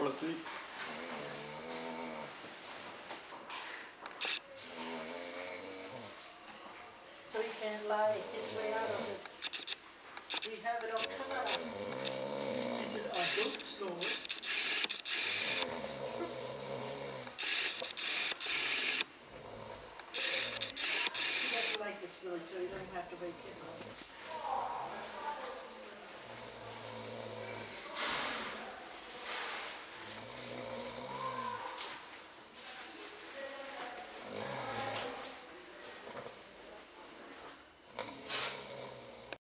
policy. So you can lie his way out of it. We have it on camera. He said, I don't snore. He doesn't like this really, so you don't have to wake him up.